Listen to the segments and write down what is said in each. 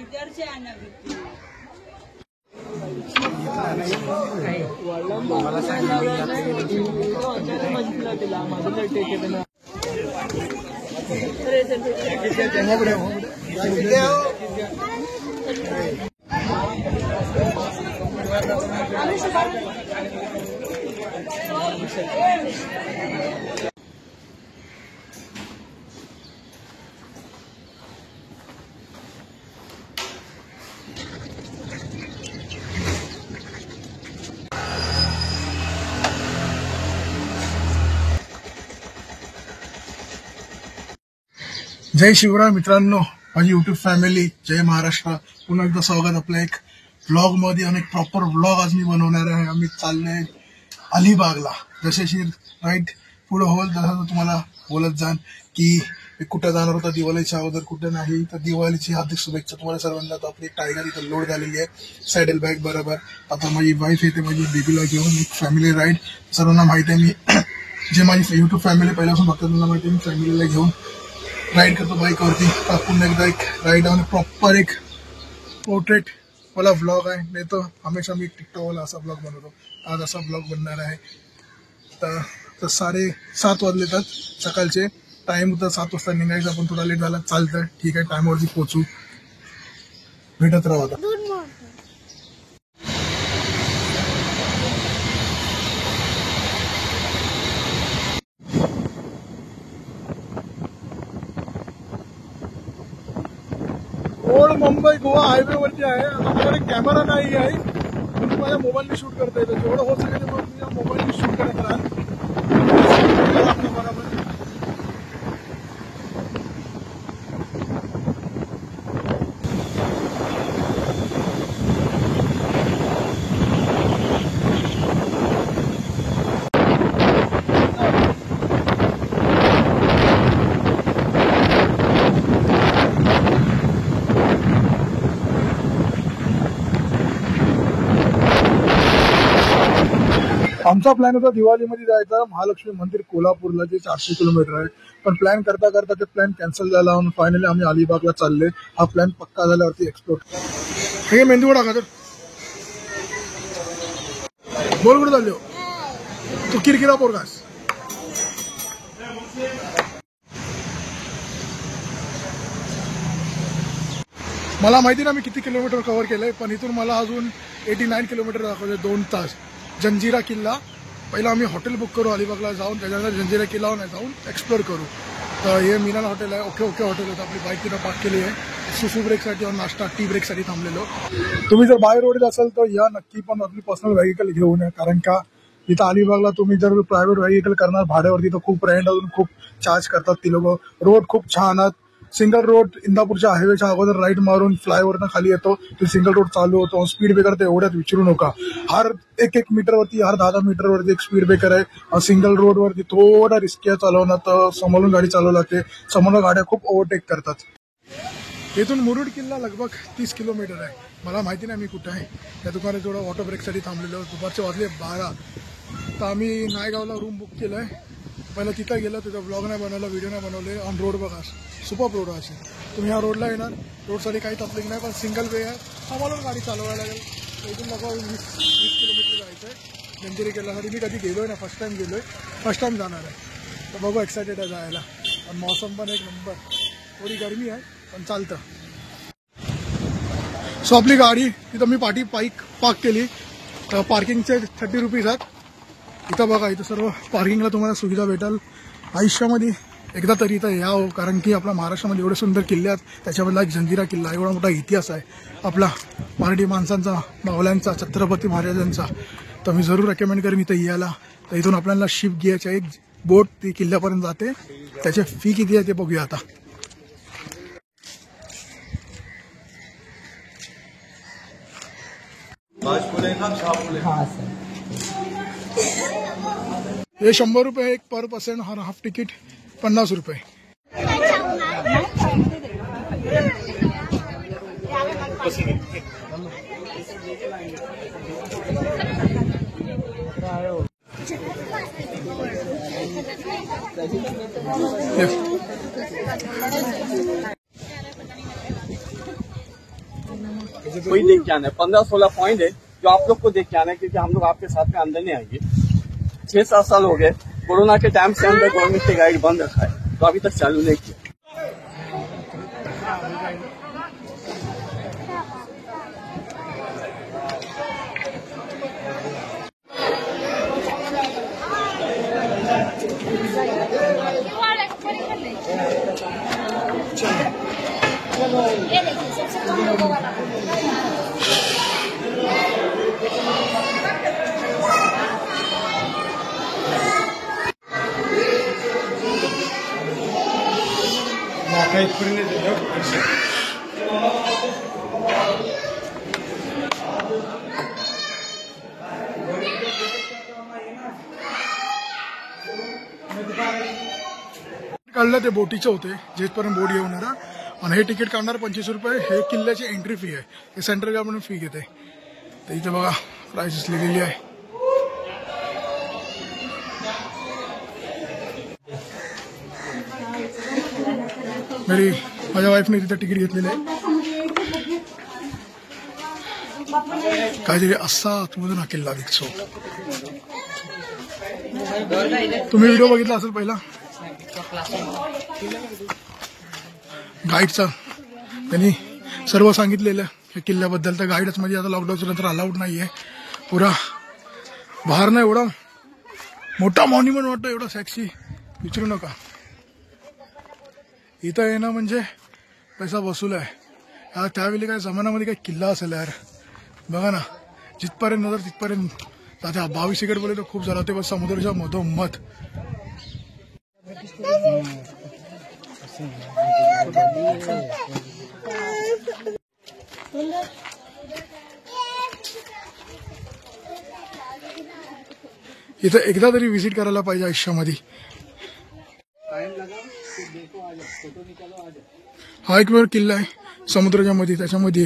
इधर से आना जय शिवराय मित्रांनो, माझी युट्यूब फॅमिली, जय महाराष्ट्र. पुन्हा एकदा स्वागत आपल्या एक व्लॉग मध्ये आणि प्रॉपर व्लॉग आज मी बनवणार आहे. आम्ही चाललोय अलिबागला. जसे राईट पुढे होल तसं तुम्हाला बोलत जाण की कुठं जाणार होता दिवाळीच्या अगोदर, कुठं नाही. तर दिवाळीची हार्दिक शुभेच्छा तुम्हाला सर्वांना. तर आपली टायगर इथं लोड झालेली आहे, सॅडल बॅग बरोबर. आता माझी वाईफ येते माझी बेबीला घेऊन. एक फॅमिली राईड. सर्वांना माहिती आहे, मी जे माझी युट्यूब फॅमिली पहिल्यापासून बघतात त्यांना माहिती आहे, मी फॅमिलीला घेऊन राईड करतो बाईकवरती. पुन्हा एकदा एक राईड आणि प्रॉपर एक पोर्ट्रेट वाला व्लॉग आहे. नाही तर हमेशा मी टिकटॉकवाला असा ब्लॉग बनवतो. आज असा ब्लॉग बनणार आहे. तर 7:30 वाजले सकाळचे. टाइम होता 7 वाजता निघायचं, आपण थोडा लेट झाला, चालतं ठीक आहे, टाइमवरती पोहोचू. भेटत राहू आता. ओल्ड मुंबई गोवा हायवे वरती आहे. माझ्याकडे कॅमेरा नाही आहे, म्हणून माझ्या मोबाईलने शूट करता येतं. जेवढं होत सगळं तेवढं तुझ्या मोबाईलने शूट करत राहा. बरोबर. आमचा प्लॅन होता दिवाळीमध्ये जायचा महालक्ष्मी मंदिर कोल्हापूरला, जे 400 किलोमीटर आहे. पण प्लॅन करता करता ते प्लॅन कॅन्सल झाला आणि फायनली आम्ही अलिबागला चालले. हा प्लॅन पक्का झाल्यावरती एक्सप्लोर. हे मेंदू वडा का तर बोल कुठे चालले हो तू किरकिरा पोरगास. मला माहिती ना मी किती किलोमीटर कव्हर केलंय, पण इथून मला अजून 89 किलोमीटर दाखवले. 2 तास. जंजिरा किल्ला पहिला आम्ही हॉटेल बुक करू अलिबागला जाऊन, त्याच्यानंतर जंजिरा किल्लावर नाही जाऊन एक्सप्लोर करू. तर हे मिनाल हॉटेल आहे. ओके हॉटेल होतं. आपली बाईक तिथं पार्क केली आहे. सुसू ब्रेकसाठी और नाश्ता टी ब्रेकसाठी थांबलेलो. तुम्ही जर बाय रोड असाल तर या नक्की, पण आपली पर्सनल व्हेकल घेऊन या. कारण का इथं अलिबागला तुम्ही जर प्रायव्हेट व्हेकल करणार भाड्यावरती तर खूप रेंट अजून खूप चार्ज करतात ती लोक. रोड खूप छान आहेत. सिंगल रोड इंदापूरच्या हायवेच्या अगोदर राईट मारून फ्लायओव्हरनं खाली येतो, तो सिंगल रोड चालू होतो. स्पीड ब्रेकर तर एवढ्यात विचारू नका. हर 1 मीटरवरती, हर 10 मीटरवरती एक स्पीड ब्रेकर आहे. सिंगल रोडवरती थोडा रिस्की आहे चालवणं, तर समोरून गाडी चालवू लागते. समोरून गाड्या खूप ओव्हरटेक करतात. इथून मुरुड किल्ला लगभग 30 किलोमीटर आहे. मला माहिती नाही मी कुठं आहे. त्या दुकानात थोडा ऑटो ब्रेकसाठी थांबलेलो. दुपारचे वाजले 12. तर आम्ही नायगावला रूम बुक केलं आहे. पहिलं तिथं गेलं, तिथं ब्लॉग नाही बनवलं, व्हिडिओ नाही बनवले. ऑन रोड बघा, सुपर रोड असेल. तुम्ही ह्या रोडला येणार, रोडसाठी काही तकलीफ नाही, पण सिंगल वे आहे. आम्हाला गाडी चालवायला लागेल. इथून लगभग 20 किलोमीटर जायचं आहे. जंजिरा किल्ल्यासाठी मी कधी गेलोय ना, फर्स्ट टाइम गेलोय, फर्स्ट टाइम जाणार आहे. तर बघू, एक्सायटेड आहे जायला. पण मौसम पण एक नंबर. थोडी गरमी आहे पण चालतं. सो आपली गाडी तिथं मी पार्क केली. तर पार्किंगचे 30 रुपीज आहेत. इथं बघा, इथं सर्व पार्किंगला तुम्हाला सुविधा भेटेल. आयुष्यामध्ये एकदा तरी इथं यावं, कारण की आपल्या महाराष्ट्रामध्ये एवढे सुंदर किल्ले आहेत. त्याच्यामधला एक जंजिरा किल्ला, एवढा मोठा इतिहास आहे आपला मराठी माणसांचा, मावल्यांचा, छत्रपती महाराजांचा. तर मी जरूर रेकमेंड करेन इथं यायला. तर इथून आपल्याला शिप घ्यायची, एक बोट ती किल्ल्यापर्यंत जाते. त्याचे फी किती आहे ते बघूया आता. हे 100 रुपये एक पर पर्सन. हाफ तिकीट 50 रुपये. वही देख के आना है। 15-16 पॉइंट है जो आप लोग को देख के आना है, क्योंकि हम लोग आपके साथ में अंदर नहीं आएंगे। 6-7 साल हो गए, कोरोना के टाइम से अंदर गवर्नमेंट ने गाइड बंद रखा है, तो अभी तक चालू नहीं किया। ये देखिए सबसे कम लोगों वाला काढलं ते बोटीचे होते जिथपर्यंत बोट येऊन येणार आणि हे तिकीट काढणार 25 रुपये। हे किल्ल्याची एंट्री फी आहे, हे सेंट्रल गव्हर्नमेंट फी घेते। तर इथे बघा प्राइसेस लिहिलेली आहे। माझ्या वाईफने तिथे तिकीट घेतलेलं आहे। काहीतरी असा आतमधून हा किल्ला दिसतो। तुम्ही व्हिडिओ बघितला असेल पहिला गाईडचा, त्यांनी सर्व सांगितलेलं या किल्ल्याबद्दल। तर गाईडच म्हणजे आता लॉकडाऊनच्या नंतर अलाउड नाहीये पुरा बाहेर ना। एवढा मोठा मॉन्युमेंट वाटतं, एवढा सॅक्सी विचारू नका। इथं येणं म्हणजे पैसा वसूल आहे। त्यावेळी काय जमान्यामध्ये काय किल्ला असेल यार, बघा ना जिथपर्यंत नजर तिथपर्यंत जाते। 22 एकर बोले तर खूप झालं, ते बस समुद्राच्या मधोमध। इथं एकदा तरी व्हिजिट करायला पाहिजे आयुष्यामध्ये। हा एक वेळ किल्ला आहे समुद्राच्या मध्ये, त्याच्यामध्ये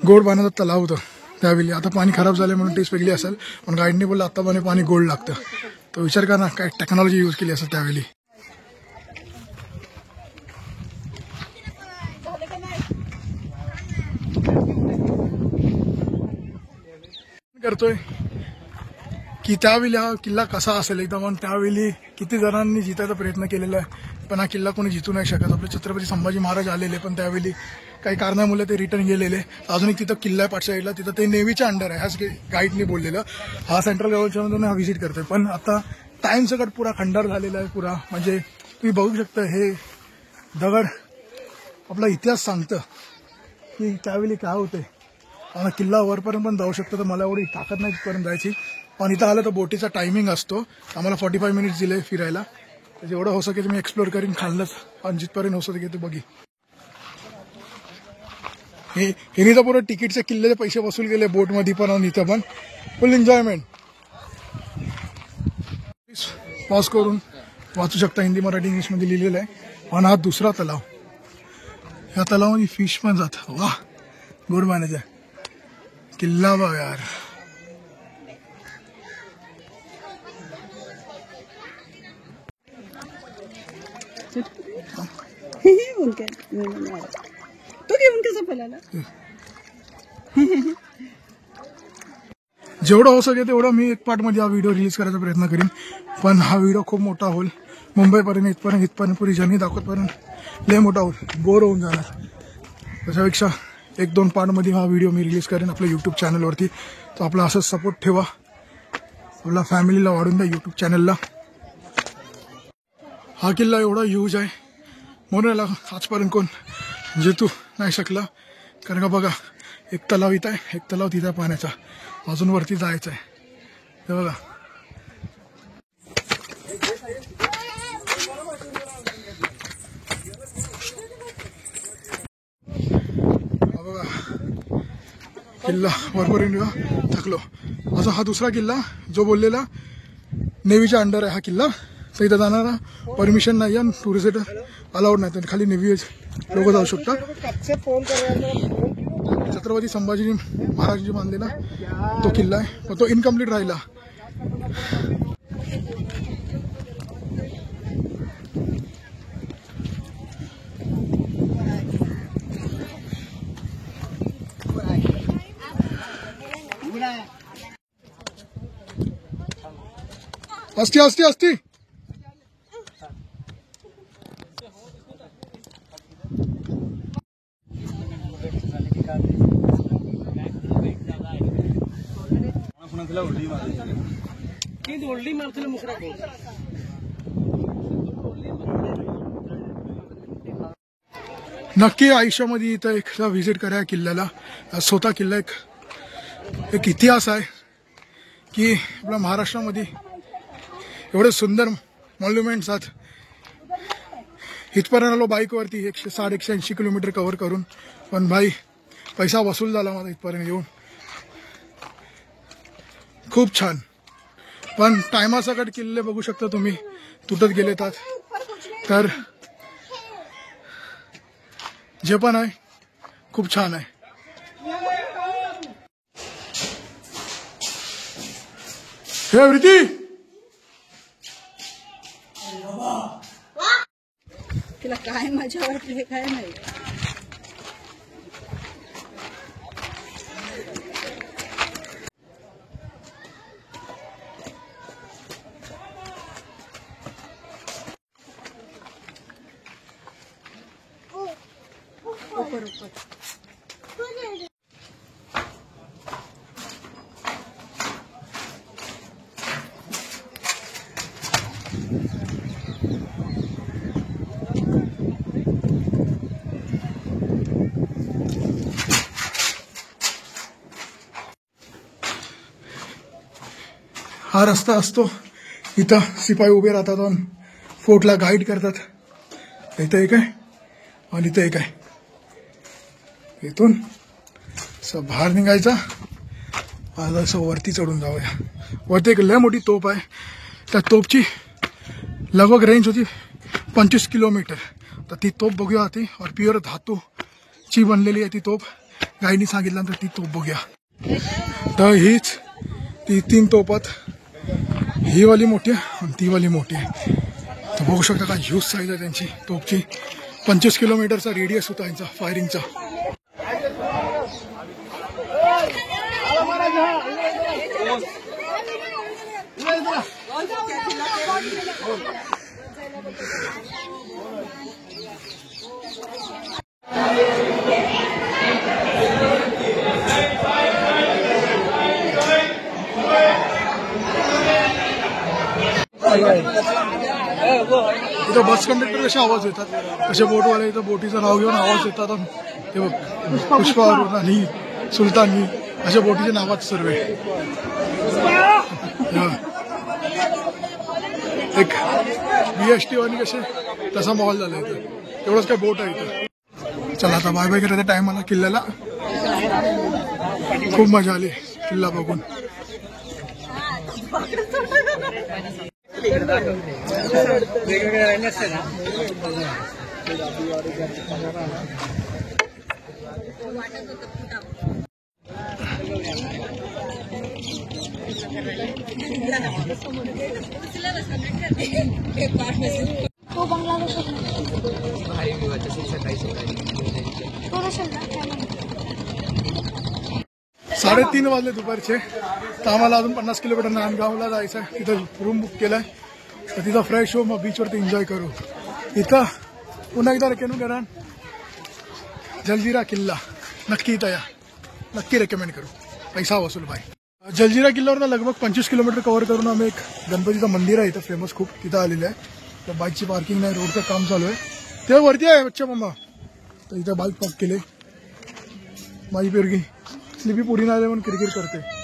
गोड पाण्याचा तलाव होता त्यावेळी। आता पाणी खराब झाले म्हणून टेस्ट वेगळी असेल, पण गाईडने बोललं आता पाणी गोड लागतं। तो विचार करा ना काय टेक्नॉलॉजी यूज केली असेल त्यावेळी। करतोय की त्यावेळी हा किल्ला कसा असेल एकदम, त्यावेळी किती जणांनी जितायचा प्रयत्न केलेला आहे, पण हा किल्ला कोणी जितू नाही शकत। आपले छत्रपती संभाजी महाराज आलेले, पण त्यावेळी काही कारणामुळे ते रिटर्न गेलेले। अजून एक तिथं किल्ला आहे पाठच्या साईडला, तिथं ते नेव्हीच्या अंडर आहे, ह्याच गाईडने बोललेलं। हा सेंट्रल गव्हर्नमेंटमधून हा व्हिजिट करतोय, पण आता टाइम सकट पुरा खंडार झालेला आहे पुरा। म्हणजे तुम्ही बघू शकता हे दगड आपला इतिहास सांगतं की त्यावेळी काय होते। आणि किल्ला वरपर्यंत पण जाऊ शकतो, तर मला एवढी ताकद नाही तिथपर्यंत जायची। पण इथं आलं तर बोटीचा टायमिंग असतो, आम्हाला 45 मिनिट्स दिले फिरायला। तर जेवढं हो सके मी एक्सप्लोर करीन खाल्लंच, आणि जिथपर्यंत हो सके ते बघी। हिने तर पुरं तिकीटचे किल्ल्याचे पैसे वसूल केले बोटमध्ये पण, आणि इथं पण फुल एन्जॉयमेंट। पॉज करून वाचू शकता, हिंदी मराठी इंग्लिशमध्ये लिहिलेलं आहे। आणि हा दुसरा तलाव, या तलावामध्ये फिश पण जात। वा गोड पाण्याचा किल्ला बघ यार। जेवढं हो सके तेवढं मी एक पार्ट मध्ये हा व्हिडिओ रिलीज करायचा प्रयत्न करीन, पण हा व्हिडिओ खूप मोठा होईल। मुंबईपर्यंत इथपर्यंत पुरी जर्नी दाखवतपर्यंत लय मोठा होईल, बोर होऊन जाणार। त्याच्यापेक्षा 1-2 पार्ट मध्ये हा व्हिडिओ मी रिलीज करेन आपल्या यूट्यूब चॅनलवरती। तो आपला असंच सपोर्ट ठेवा, आपल्या फॅमिलीला वाढून द्या यूट्यूब चॅनलला। हा किल्ला एवढा ह्यूज आहे म्हणून याला आजपर्यंत कोण जितू नाही शकला, कारण का बघा एक तलाव इथं आहे, एक तलाव तिथं पाण्याचा, अजून वरती जायचं आहे। ते बघा किल्ला वरपर्यंत थकलो। असा हा दुसरा किल्ला जो बोललेला नेव्हीच्या अंडर आहे हा किल्ला, तर इथं जाणारा परमिशन नाही आहे, टुरिस्ट अलाउड नाही, तर खाली नेव्ही लोक जाऊ शकतात। छत्रपती संभाजी महाराजांनी बांधलेला तो किल्ला आहे, पण तो इनकम्प्लीट राहिला। अस्ती अस्ती अस्ती नक्की आयुष्यामध्ये इथं एकदा व्हिजिट करा किल्ल्याला. स्वतः किल्ला एक इतिहास आहे की आपल्या महाराष्ट्रामध्ये एवढे सुंदर मॉन्युमेंट्स आहेत. इथपर्यंत आलो बाईकवरती 160-180 किलोमीटर कव्हर करून, पण भाई पैसा वसूल झाला माझा इथपर्यंत येऊन. खूप छान. पण टायमासकट किल्ले बघू शकता तुम्ही तुटत गेलेतात. तर जे पण आहे खूप छान आहे. हे वृत्ती तिला काय मजा वाटली काय नाही. ऊपर ऊपर हा रस्ता असतो. इथं शिपाई उभे राहतात आणि फोर्टला गाईड करतात. इथं एक आहे आणि इथं एक आहे. इथून असं बाहेर निघायचा. आता असं वरती चढून जाऊया. वरती एक लय मोठी तोप आहे. त्या तोपची लगभग रेंज होती 25 किलोमीटर. तर ती तोप बघूया आधी. और प्युअर धातूची बनलेली आहे ती तोप. गाईनी सांगितल्यानंतर ती तोप बघूया. तर हीच ती 3 तोपात, ही वाली मोठी आहे आणि ती वाली मोठी आहे. तर बघू शकता का ह्यूज साईज आहे त्यांची तोपची. 25 किलोमीटरचा रेडियस होता यांचा फायरिंगचा. इथं बस कंडक्टर कसे आवाज येतात, कसे बोटवाले इथं बोटीचं नाव घेऊन आवाज येतात. ते बघ पुष्पावरून आणि सुलतानी अशा बोटीचे नावात सर्व एक BST वाणी कसे तसा माहोल झाला इथं. एवढंच काय बोट आहे इथं. चला आता बाय बाय करायचा टाइम आला किल्ल्याला. खूप मजा आली किल्ला बघून. तो बंगला 3:30 वाजले दुपारचे. तर आम्हाला अजून 50 किलोमीटर नांदगावला जायचं आहे. तिथं रूम बुक केलाय. तर तिथं फ्रेश हो, मग बीचवरती एन्जॉय करू. इथं पुन्हा एकदा रेकमेंड करा जलजिरा किल्ला. नक्की इथं या, नक्की रेकमेंड करू. पैसा वसूल भाई. जलजिरा किल्ल्यावर लगभग 25 किलोमीटर कव्हर करून आम्ही एक गणपतीचं मंदिर आहे इथं फेमस खूप, तिथं आलेलं आहे. तर बाईकची पार्किंग नाही, रोडचं काम चालू आहे. ते वरती आहे बच्चा मम्मा. तर इथं बाईक पार्क केले. माझी पेरगी स्लिपी पुढे नाही आले म्हणून किरकिर करते.